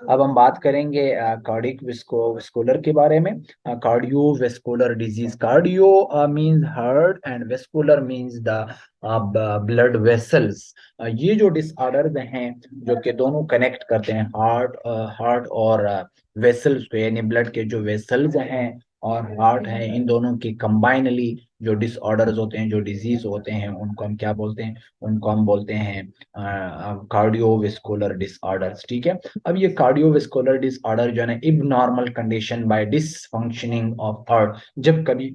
अब हम बात करेंगे कार्डिक विस्कुलर के बारे में। Cardiovascular disease, cardio means heart and vascular means the blood vessels. ये जो डिसऑर्डर्स हैं जो कि दोनों कनेक्ट करते हैं हार्ट और वेसल्स को, यानी ब्लड के जो वेसल्स हैं और हार्ट है, इन दोनों की कंबाइनली जो डिसऑर्डर्स होते हैं, जो डिजीज होते हैं, उनको हम क्या बोलते हैं? उनको हम बोलते हैं कार्डियोवेस्कुलर डिसऑर्डर्स। ठीक है। अब ये कार्डियोवेस्कुलर डिसऑर्डर जो है ना, abnormal condition by dysfunctioning of heart, जब कभी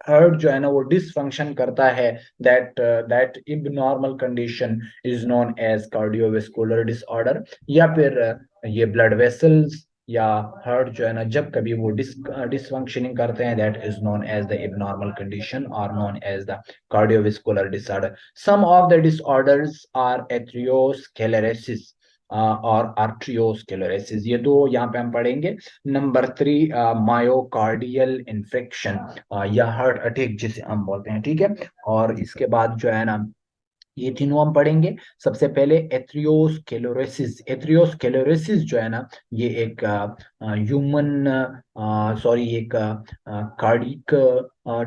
हार्ट जो है ना वो डिसफंक्शन करता है, that abnormal condition is known as cardiovascular disorder. या फिर ये ब्लड वेसल्स या हार्ट जो है ना, जब कभी वो डिसफंक्शनिंग करते हैं, that is known as the abnormal condition और known as the cardiovascular disorder. Some of the disorders are atherosclerosis और आर्ट्रियोस्क्लेरोसिस, ये दो यहाँ पे हम पढ़ेंगे। नंबर 3, मायोकार्डियल इन्फेक्शन या हार्ट अटैक जिसे हम बोलते हैं। ठीक है। और इसके बाद जो है ना, ये तीनों हम पढ़ेंगे। सबसे पहले एथ्रियोस्क्लेरोसिस। एथ्रियोस्क्लेरोसिस जो है ना, ये एक ह्यूमन सॉरी एक कार्डिक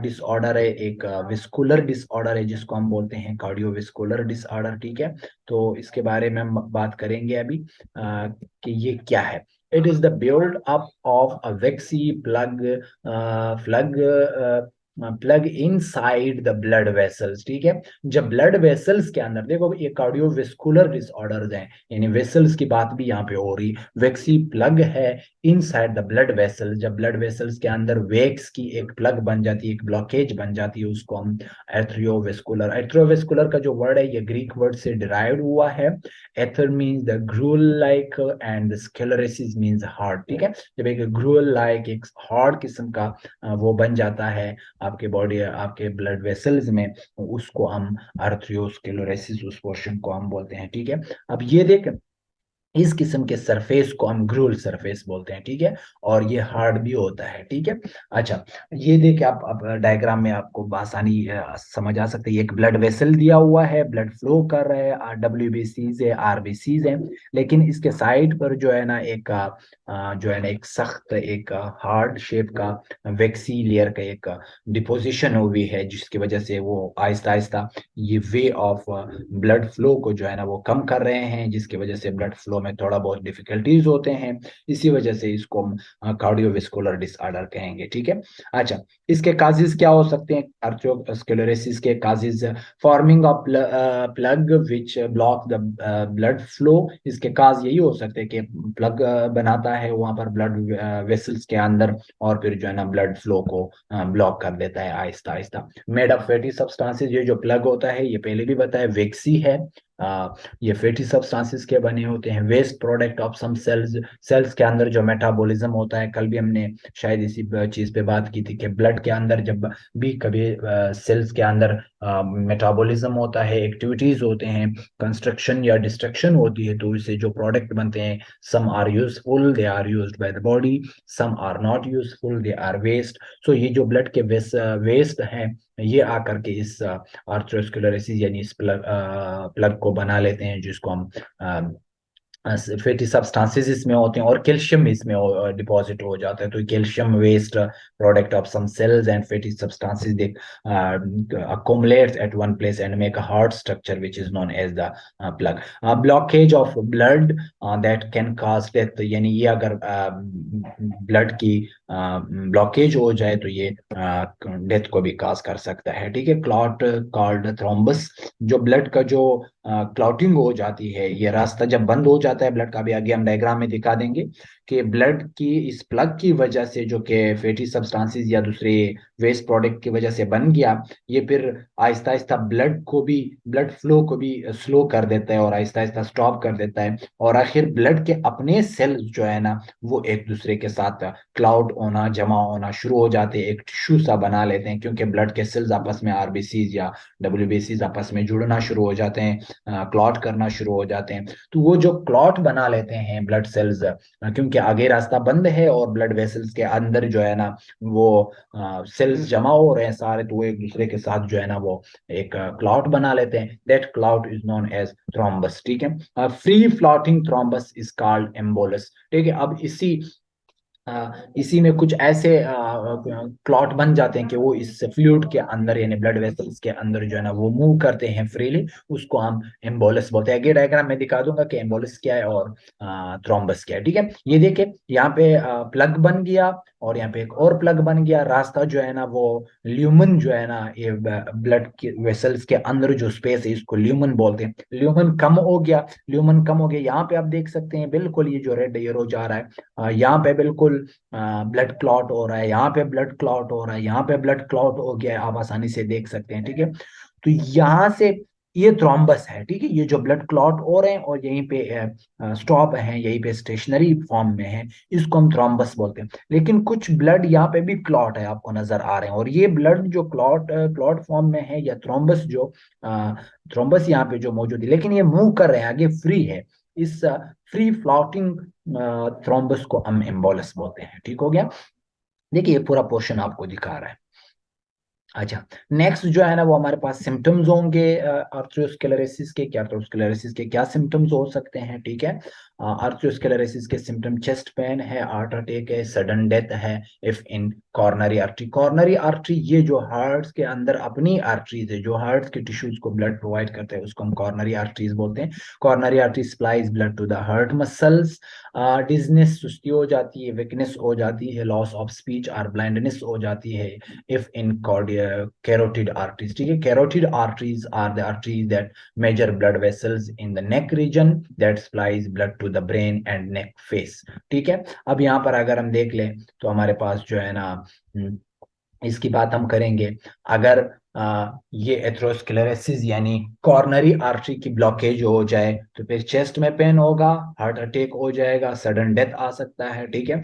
डिसऑर्डर है, एक विस्कुलर डिसऑर्डर है जिसको हम बोलते हैं कार्डियोविस्कुलर डिसऑर्डर। ठीक है। तो इसके बारे में हम बात करेंगे अभी कि ये क्या है। It is the build up of a वेक्सी plug plug inside the blood vessels. ठीक है। जब ब्लड वेसल्स के अंदर, देखो ये कार्डियोवेस्कुलर डिसऑर्डर्स हैं, यानी वेसल्स की बात भी यहाँ पे हो रही, वेक्सी प्लग है इनसाइड द ब्लड वेसल्स। जब ब्लड वेसल्स के अंदर वेक्स की एक प्लग बन जाती है, एक ब्लॉकेज बन जाती है, उसको हम एथ्रियोवेस्कुलर। एथ्रियोवेस्कुलर का जो वर्ड है ये ग्रीक वर्ड से डिराइव्ड हुआ है। Athero means the gruel like and sclerosis means heart. ठीक है। जब एक ग्रूल लाइक, एक हार्ड किस्म का वो बन जाता है आपके बॉडी, आपके ब्लड वेसल्स में, उसको हम आर्थ्रियोस्क्लेरोसिस, उस पोर्शन को हम बोलते हैं। ठीक है। अब ये देख, इस किस्म के सरफेस को हम ग्रूल सरफेस बोलते हैं। ठीक है। और ये हार्ड भी होता है। ठीक है। अच्छा, ये देखिए आप, अब डायग्राम में आपको आसानी समझ आ सकती है। एक ब्लड वेसल दिया हुआ है, ब्लड फ्लो कर रहा है, डब्ल्यूबीसीज है, आरबीसीज है, लेकिन इसके साइड पर जो है ना एक जो है ना एक सख्त, एक हार्ड शेप का वेक्सी लेयर का एक डिपोजिशन हुई है, जिसकी वजह से वो आहिस्ता आहिस्ता ये वे ऑफ ब्लड फ्लो को जो है ना वो कम कर रहे हैं, जिसकी वजह से ब्लड फ्लो में थोड़ा बहुत डिफिकल्टीज होते हैं। इसी वजह से इसको हम कार्डियोवेस्कुलर डिसऑर्डर कहेंगे। ठीक है। अच्छा, इसके काजेज क्या हो सकते हैं? आर्थ्रोस्क्लेरोसिस के causes, forming of plug which block the blood flow. इसके काज यही हो सकते हैं कि प्लग बनाता है वहां पर ब्लड वेसल्स के अंदर, और फिर जो है ना ब्लड फ्लो को ब्लॉक कर देता है Aahista Aahista. Made of fatty substances, ये जो प्लग होता है ये पहले भी बताया वेक्सी है। ये फैटी सब्सटेंसेस के बने होते हैं। Waste product of some cells, cells के अंदर जो मेटाबॉलिज्म होता है, कल भी हमने शायद इसी चीज पे बात की थी कि ब्लड के अंदर जब भी कभी सेल्स के अंदर मेटाबॉलिज्म होता है, एक्टिविटीज होते हैं, कंस्ट्रक्शन या डिस्ट्रक्शन होती है, तो इससे जो प्रोडक्ट बनते हैं, some are useful, they are used by the body, some are not useful, they are waste. So ये जो ब्लड के वेस्ट हैं, ये आकर के इस आर्थ्रोस्क्लेरोसिस यानी इस प्लग को बना लेते हैं, जिसको हम फैटी सब्सटेंसेस इसमें होते हैं, और कैल्शियम इसमें डिपॉजिट हो जाता है। तो calcium waste product of some cells and fatty substances they accumulates at one place and make a hard structure which is known as the plug. Blockage of blood that can cause death, यानी ये अगर blood की blockage हो जाए तो ये death को भी काज कर सकता है। ठीक है। क्लॉट कॉल्ड थ्रोम्बस, जो ब्लड का जो क्लॉटिंग हो जाती है, ये रास्ता जब बंद हो जाता है ब्लड का, भी आगे हम डायग्राम में दिखा देंगे कि ब्लड की इस प्लग की वजह से जो कि फैटी सब्सटेंसेस या दूसरे वेस्ट प्रोडक्ट की वजह से बन गया, ये फिर आहिस्ता आहिस्ता ब्लड को भी, ब्लड फ्लो को भी स्लो कर देता है और आहिस्ता आहिस्ता स्टॉप कर देता है, और आखिर ब्लड के अपने सेल्स जो है ना वो एक दूसरे के साथ क्लाउड होना, जमा होना शुरू हो जाते हैं, एक टिश्यू सा बना लेते हैं, क्योंकि ब्लड के सेल्स आपस में, आरबीसीज या डब्ल्यूबीसीज आपस में जुड़ना शुरू हो जाते हैं, क्लॉट करना शुरू हो जाते हैं। तो वो जो क्लॉट बना लेते हैं ब्लड सेल्स, क्योंकि आगे रास्ता बंद है और ब्लड वेसल्स के अंदर जो है ना वो सेल्स जमा हो रहे हैं सारे, तो वो एक दूसरे के साथ जो है ना वो एक क्लॉट बना लेते हैं। That clot is known as thrombus. ठीक है, free floating thrombus is called embolus. ठीक है, अब इसी में कुछ ऐसे क्लॉट बन जाते हैं कि वो इस फ्लूइड के अंदर यानी ब्लड वेसल्स के अंदर जो है ना वो मूव करते हैं फ्रीली, उसको हम एम्बोलस बोलते हैं। आगे डायग्राम में दिखा दूंगा कि एम्बोलस क्या है और थ्रोम्बस क्या है। ठीक है, ये देखिए यहाँ पे प्लग बन गया और यहाँ पे एक और प्लग बन गया, रास्ता जो है ना वो ल्यूमन जो है ना, ये ब्लड के वेसल्स के अंदर जो स्पेस है इसको ल्यूमन बोलते हैं। ल्यूमन कम हो गया, ल्यूमन कम हो गया, यहाँ पे आप देख सकते हैं बिल्कुल ये जो रेड एरो जा रहा है, यहाँ पे बिल्कुल ब्लड क्लॉट हो रहा है, यहाँ पे ब्लड क्लॉट हो रहा है, यहाँ पे ब्लड क्लॉट हो गया है, आप आसानी से देख सकते हैं। ठीक है, तो यहाँ से ये थ्रोम्बस है। ठीक है, ये जो ब्लड क्लॉट हो रहे हैं और यहीं पे स्टॉप है, यहीं पे स्टेशनरी फॉर्म में है, इसको हम थ्रोम्बस बोलते हैं। लेकिन कुछ ब्लड यहाँ पे भी क्लॉट है आपको नजर आ रहे हैं, और ये ब्लड जो क्लॉट फॉर्म में है या थ्रोम्बस जो थ्रोम्बस यहाँ पे जो मौजूद है, लेकिन ये मूव कर रहे हैं आगे, फ्री है, इस फ्री फ्लोटिंग थ्रोम्बस को हम एम्बोलस बोलते हैं। ठीक हो गया, देखिए ये पूरा पोर्शन आपको दिखा रहा है। अच्छा, नेक्स्ट जो है ना वो हमारे पास सिम्टम्स होंगे आर्थ्रोस्क्लेरोसिस के। क्या आर्थ्रोस्क्लेरोसिस के क्या सिम्टम्स हो सकते हैं? ठीक है, आर्थ्रोस्क्लेरोसिस के सिम्टम चेस्ट पेन है, हार्ट अटैक है, सडन डेथ है if in coronary artery. Coronary artery ये जो हार्ट के अंदर अपनी आर्टरीज है, जो हार्ट के टिश्यूज को ब्लड प्रोवाइड करते हैं, उसको हम कॉर्नरी आर्टरीज बोलते हैं। Coronary artery supplies blood to the heart muscles. Dizziness, सुस्ती हो जाती है, वीकनेस हो जाती है, लॉस ऑफ स्पीच और ब्लाइंडनेस हो जाती है if in carotid arteries। ठीक है, carotid arteries are the arteries that measure blood vessels in the neck region that supplies blood to the brain and neck face। ठीक है, अब यहाँ पर अगर हम देख लें तो हमारे पास जो है ना इसकी बात हम करेंगे। अगर ये एथरोस्क्लेरोसिस यानी कॉर्नरी आर्टरी की ब्लॉकेज हो जाए तो फिर चेस्ट में पेन होगा, हार्ट अटैक हो जाएगा, सडन डेथ आ सकता है। ठीक है,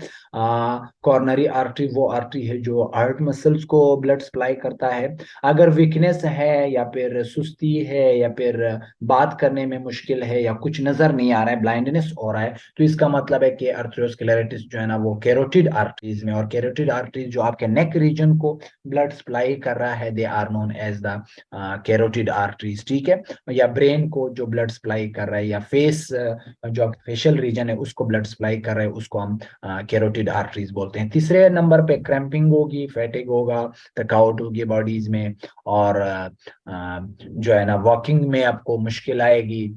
कॉर्नरी आर्टरी वो आर्टरी है जो हार्ट मसल्स को ब्लड सप्लाई करता है। अगर वीकनेस है या फिर सुस्ती है या फिर बात करने में मुश्किल है या कुछ नजर नहीं आ रहा है, ब्लाइंडनेस हो रहा है, तो इसका मतलब है कि आर्थ्रोस्क्लेरोसिस जो है ना वो कैरोटिड आर्टरीज में, और कैरोटिड आर्टरीज जो आपके नेक रीजन को ब्लड सप्लाई कर रहा है, they are known as the carotid arteries. ठीक है, या ब्रेन को जो ब्लड सप्लाई कर रहा है, या फेस जो फेशियल रीजन है उसको ब्लड सप्लाई कर रहा है, उसको हम कैरोटिड आर्टरीज बोलते हैं। तीसरे नंबर पे क्रैम्पिंग होगी, फैटिग होगा, थकावट होगी बॉडीज में, और जो है ना वॉकिंग में आपको मुश्किल आएगी,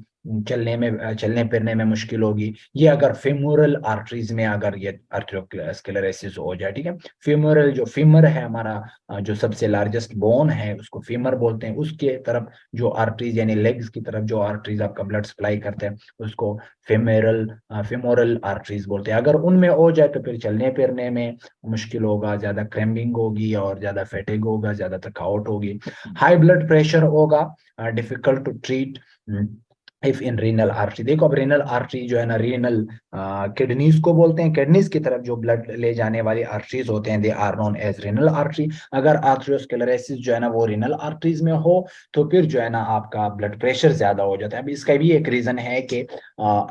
चलने फिरने में मुश्किल होगी, ये अगर फेमोरल आर्टरीज में अगर ये आर्थ्रोस्क्लेरोसिस हो जाए। ठीक है, फेमोरल जो फीमर है हमारा, जो सबसे लार्जेस्ट बोन है उसको फीमर बोलते हैं, उसके तरफ जो आर्टरीज यानी लेग्स की तरफ जो आर्टरीज आपका ब्लड सप्लाई करते हैं उसको फेमोरल आर्टरीज बोलते हैं। अगर उनमें हो जाए तो फिर चलने फिरने में मुश्किल होगा, ज्यादा क्रैम्पिंग होगी और ज्यादा फैटिग होगा, ज्यादा थकावट होगी, हाई ब्लड प्रेशर होगा, difficult to treat if in renal artery. देखो अब रीनल आर्टरी जो है ना, रीनल किडनीज को बोलते हैं, किडनीज की तरफ जो ब्लड ले जाने वाली आर्टरीज होते हैं, they are known as renal artery. अगर आर्थ्रोस्क्लेरोसिस जो है ना वो रीनल आर्टरीज में हो तो फिर जो है ना आपका ब्लड प्रेशर ज्यादा हो जाता है। अब इसका भी एक रीजन है कि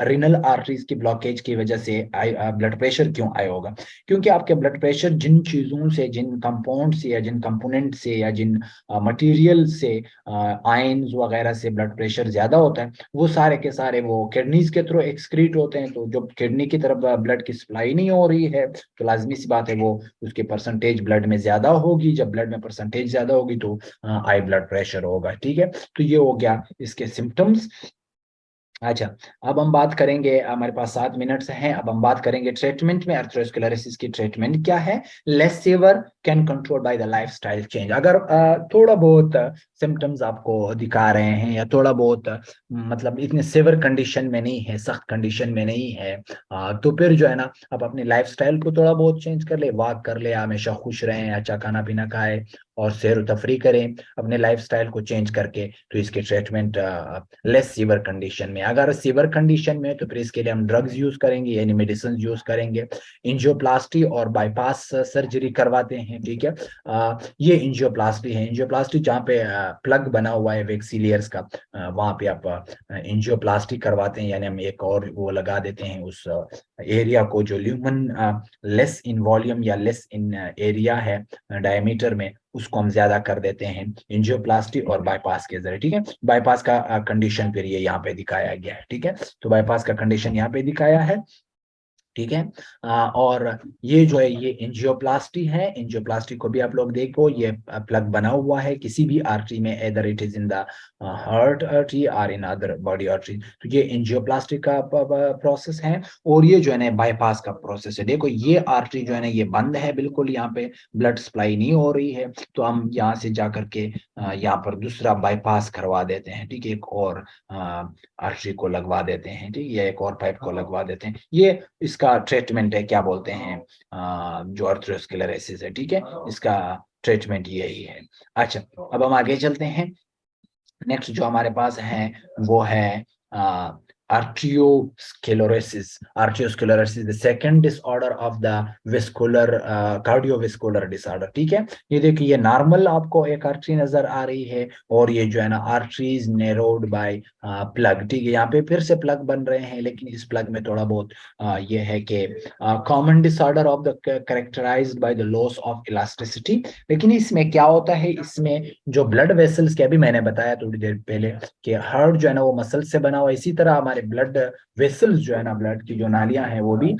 रीनल आर्टरीज की ब्लॉकेज की वजह से ब्लड प्रेशर क्यों आया होगा, क्योंकि आपके ब्लड प्रेशर जिन चीजों से, जिन कंपाउंड से या जिन कंपोनेंट से या जिन मटेरियल से, आयंस वगैरह से ब्लड प्रेशर ज्यादा होता है, वो सारे के सारे वो किडनीज के थ्रू एक्सक्रीट होते हैं। तो जब किडनी की तरफ ब्लड की सप्लाई नहीं हो रही है तो लाजमी सी बात है वो उसकी परसेंटेज ब्लड में ज्यादा होगी, जब ब्लड में परसेंटेज ज्यादा होगी तो हाई ब्लड प्रेशर होगा। ठीक है, तो ये हो गया इसके सिम्टम्स। अच्छा, अब हम बात करेंगे, हमारे पास 7 मिनट्स हैं, अब हम बात करेंगे ट्रीटमेंट में। आर्थ्रोस्क्लेरोसिस की ट्रीटमेंट क्या है? Less sewer can control by the lifestyle change. अगर थोड़ा बहुत सिम्टम्स आपको दिखा रहे हैं या थोड़ा बहुत मतलब इतने सिवियर कंडीशन में नहीं है, सख्त कंडीशन में नहीं है, तो फिर जो है ना आप अपने लाइफस्टाइल को थोड़ा बहुत चेंज कर ले, वॉक कर ले, हमेशा खुश रहें, अच्छा खाना पीना खाए और सैर व तफरी करें अपने लाइफस्टाइल को चेंज करके, तो इसके ट्रीटमेंट लेस सीवर कंडीशन में। अगर सीवर कंडीशन में तो फिर इसके लिए हम ड्रग्स यूज करेंगे यानी मेडिसिन यूज करेंगे, एंजियोप्लास्टी और बाईपास सर्जरी करवाते हैं। ठीक है, ये एंजियोप्लास्टी है, एंजियोप्लास्टी जहाँ पे प्लग बना हुआ है वेक्सिलियर्स का, वहां पे आप एंजियोप्लास्टी करवाते हैं, यानी हम एक और वो लगा देते हैं उस एरिया को जो ल्यूमन लेस इन वॉल्यूम या लेस इन एरिया है डायमीटर में, उसको हम ज्यादा कर देते हैं एंजियोप्लास्टी और बाईपास के जरिए। ठीक है, बाईपास का कंडीशन फिर ये यहाँ पे दिखाया गया है। ठीक है, तो बाईपास का कंडीशन यहाँ पे दिखाया है। ठीक है, और ये जो है ये एंजियोप्लास्टी है, एंजियोप्लास्टी को भी आप लोग देखो, ये प्लग बना हुआ है किसी भी आर्टरी में, either it is in the heart artery और इन अदर बॉडी आर्टरी, तो ये एंजियोप्लास्टी का प्रोसेस है। और ये जो है ना बाईपास का प्रोसेस है। देखो ये आर्टरी जो है ना ये बंद है बिल्कुल, यहाँ पे ब्लड सप्लाई नहीं हो रही है, तो हम यहाँ से जा करके यहाँ पर दूसरा बाईपास करवा देते हैं। ठीक है, एक और आर्टरी को लगवा देते हैं, ठीक है, एक और पाइप को लगवा देते हैं। ये इसका ट्रीटमेंट है, क्या बोलते हैं, जो अर्थरोस्क्लेरोसिस है। ठीक है, इसका ट्रीटमेंट यही है। अच्छा, अब हम आगे चलते हैं। नेक्स्ट जो हमारे पास है वो है arteriosclerosis। Arteriosclerosis the second disorder of the vascular cardiovascular disorder। ठीक है, ये देखिए ये नॉर्मल आपको एक आर्टरी नजर आ रही है, और ये जो है ना आर्टरीज नेरोड बाय प्लग। ठीक है, यहाँ पे फिर से प्लग बन रहे हैं, लेकिन इस प्लग में थोड़ा बहुत ये है कि common disorder of the characterised by the loss of elasticity. लेकिन इसमें क्या होता है, इसमें जो ब्लड वेसल्स के, अभी मैंने बताया थोड़ी देर पहले कि हार्ट जो है ना वो मसल से बना हुआ, इसी तरह हमारे ब्लड वेसल्स जो है ना, ब्लड की जो नालियां हैं वो भी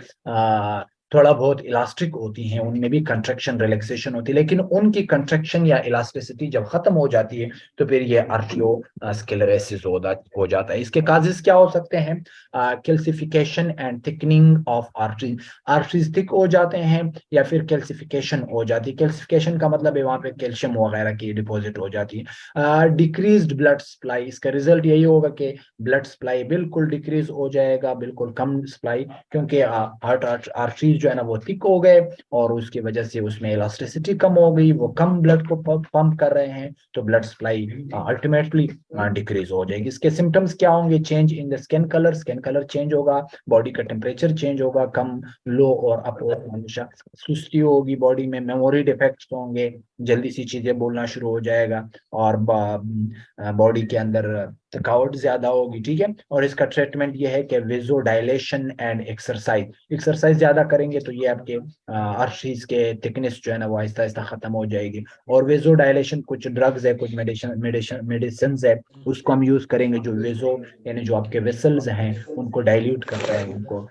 थोड़ा बहुत इलास्टिक होती हैं, उनमें भी कंट्रैक्शन रिलैक्सेशन होती है, लेकिन उनकी कंट्रैक्शन या इलास्टिसिटी जब खत्म हो जाती है तो फिर ये आर्टियोस्क्लेरोसिस हो जाता है। इसके काजेस क्या हो सकते हैं, calcification and thickening of arteries, arteries thick हो जाते हैं या फिर कैल्सिफिकेशन हो जाती है। कैल्सिफिकेशन का मतलब है वहां पे कैल्शियम वगैरह की डिपॉजिट हो जाती है। डिक्रीज्ड ब्लड सप्लाई, इसका रिजल्ट यही होगा कि ब्लड सप्लाई बिल्कुल डिक्रीज हो जाएगा, बिल्कुल कम सप्लाई, क्योंकि हार्ट आर्टरीज जो है ना वो थिक हो गए और उसकी वजह से उसमें इलास्टिसिटी कम हो गई, वो कम ब्लड को पंप कर रहे हैं, तो ब्लड सप्लाई अल्टीमेटली डिक्रीज हो जाएगी। इसके सिम्टम्स क्या होंगे, change in the skin colour, skin colour change होगा, बॉडी का टेम्परेचर चेंज होगा, कम लो और अप हमेशा, सुस्ती होगी बॉडी में, मेमोरी डिफेक्ट्स होंगे, जल्दी सी चीजें बोलना शुरू हो जाएगा, और बॉडी के अंदर थकावट ज्यादा होगी। ठीक है, और इसका ट्रीटमेंट ये है कि वेजो डायलेशन एंड एक्सरसाइज, एक्सरसाइज ज्यादा करेंगे तो ये आपके आर्टरीज के थिकनेस जो है ना वो आहिस्ता आहिस्ता खत्म हो जाएगी। और वेजो डायलेशन कुछ ड्रग्स है, कुछ मेडिसिन है, उसको हम यूज करेंगे, जो वेजो यानी जो आपके वेसल्स हैं उनको डाइल्यूट करता है, उनको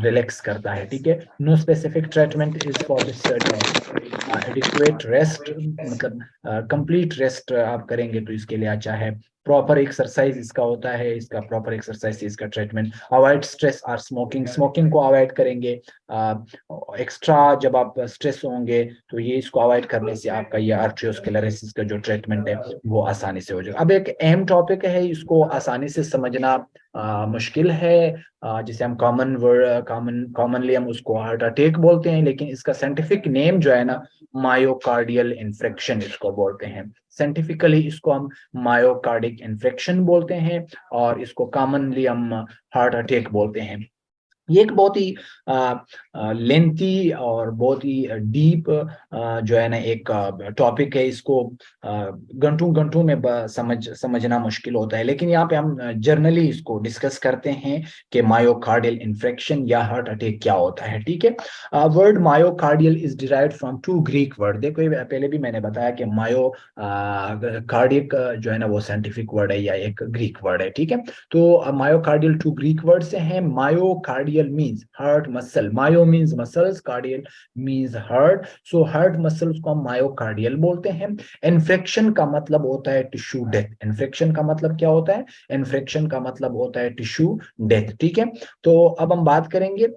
रिलैक्स करता है। ठीक है, no specific treatment is for this adequate rest, मतलब कंप्लीट रेस्ट आप करेंगे तो इसके लिए अच्छा है। प्रॉपर एक्सरसाइज इसका होता है, इसका प्रॉपर एक्सरसाइज इसका ट्रीटमेंट। अवॉइड स्ट्रेस और स्मोकिंग, स्मोकिंग को अवॉइड करेंगे, एक्स्ट्रा जब आप स्ट्रेस होंगे तो ये इसको अवॉइड करने से आपका ये आर्टरियोस्क्लेरोसिस का जो ट्रीटमेंट है वो आसानी से हो जाएगा। अब एक अहम टॉपिक है, इसको आसानी से समझना मुश्किल है, जिसे हम कॉमनली हम उसको हार्ट अटैक बोलते हैं, लेकिन इसका साइंटिफिक नेम जो है ना मायोकार्डियल इन्फेक्शन इसको बोलते हैं। साइंटिफिकली इसको हम मायोकार्डिक इन्फेक्शन बोलते हैं, और इसको कॉमनली हम हार्ट अटैक बोलते हैं। ये एक बहुत ही लेंथी और बहुत ही डीप जो है ना एक टॉपिक है, इसको घंटों घंटों में समझना मुश्किल होता है, लेकिन यहाँ पे हम जर्नली इसको डिस्कस करते हैं कि मायोकार्डियल इन्फेक्शन या हार्ट अटैक क्या होता है। ठीक है, word myocardial is derived from two Greek word. देखो ये पहले भी मैंने बताया कि मायो कार्डियक जो है ना वो साइंटिफिक वर्ड है या एक ग्रीक वर्ड है। ठीक है, तो मायोकार्डियल टू ग्रीक वर्ड से है। Myocardial means heart muscle, myo means muscles, cardial means heart, so heart muscles को हम मायोकार्डियल बोलते हैं। इन्फेक्शन का मतलब होता है टिश्यू डेथ, इन्फेक्शन का मतलब क्या होता है, इन्फेक्शन का मतलब होता है टिश्यू डेथ। ठीक है, तो अब हम बात करेंगे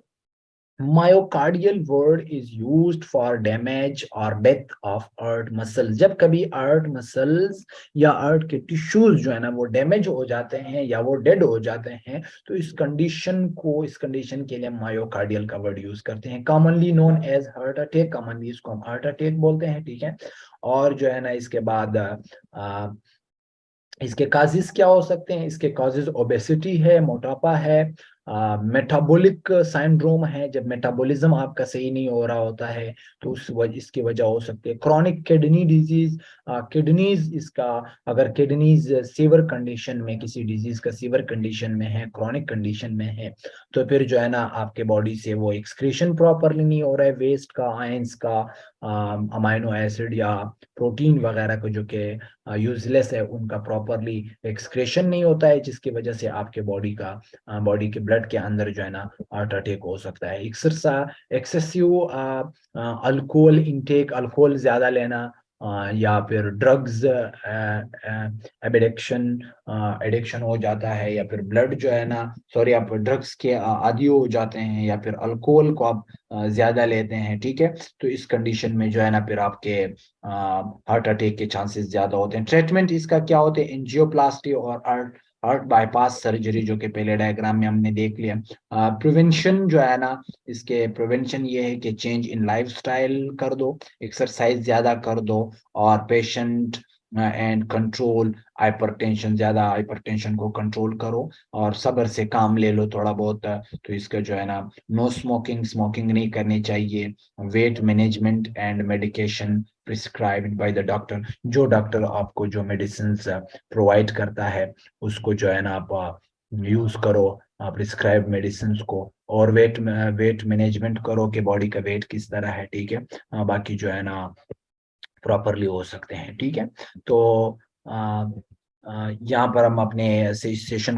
myocardial word is used for damage और डेथ ऑफ अर्ट मसल्स। जब कभी अर्ट मसल्स या अर्ट के टिश्यूज जो है ना वो डैमेज हो जाते हैं या वो डेड हो जाते हैं, तो इस कंडीशन के लिए मायोकार्डियल का वर्ड यूज करते हैं, commonly known as heart attack. Commonly इसको हम हार्ट अटैक बोलते हैं, ठीक है। और जो है ना इसके बाद इसके काजेस क्या हो सकते हैं? इसके काजेस ओबेसिटी है, मोटापा है, मेटाबॉलिक सिंड्रोम है, जब मेटाबॉलिज्म आपका सही नहीं हो रहा होता है तो इसकी वजह हो सकती है। क्रॉनिक किडनी डिजीज, किडनीज इसका, अगर किडनीज सीवर कंडीशन में, किसी डिजीज का सीवर कंडीशन में है, क्रॉनिक कंडीशन में है, तो फिर जो है ना आपके बॉडी से वो एक्सक्रीशन प्रॉपरली नहीं हो रहा है, वेस्ट का, आयंस का, अमाइनो एसिड या प्रोटीन वगैरह को जो कि यूजलेस है उनका प्रॉपरली एक्सक्रेशन नहीं होता है, जिसकी वजह से आपके बॉडी के ब्लड के अंदर जो है ना हार्ट अटैक हो सकता है। एक्सेसिव अल्कोहल इंटेक, अल्कोहल ज्यादा लेना, या फिर ड्रग्स एडिक्शन, एडिक्शन हो जाता है, या फिर ब्लड जो है ना, सॉरी, आप ड्रग्स के आदी हो जाते हैं, या फिर अल्कोहल को आप ज्यादा लेते हैं, ठीक है, तो इस कंडीशन में जो है ना फिर आपके हार्ट अटैक के चांसेस ज्यादा होते हैं। ट्रीटमेंट इसका क्या होते हैं? एंजियोप्लास्टी और हार्ट बाईपास सर्जरी, जो कि पहले डायग्राम में हमने देख लिया। प्रिवेंशन जो है ना, इसके प्रिवेंशन ये है कि चेंज इन लाइफस्टाइल कर दो, एक्सरसाइज ज्यादा कर दो, और पेशेंट एंड कंट्रोल हाइपरटेंशन, ज्यादा हाइपरटेंशन को कंट्रोल करो, और सब्र से काम ले लो थोड़ा बहुत। तो इसका जो है ना, नो स्मोकिंग, स्मोकिंग नहीं करनी चाहिए। Weight management and medication prescribed by the doctor, जो डॉक्टर आपको जो मेडिसिन प्रोवाइड करता है उसको जो है ना आप यूज करो, प्रिस्क्राइब मेडिसिन को। और वेट मैनेजमेंट करो कि बॉडी का वेट किस तरह है, ठीक है। बाकी जो है ना प्रॉपरली हो सकते हैं, ठीक है। तो यहाँ पर हम अपने सेशन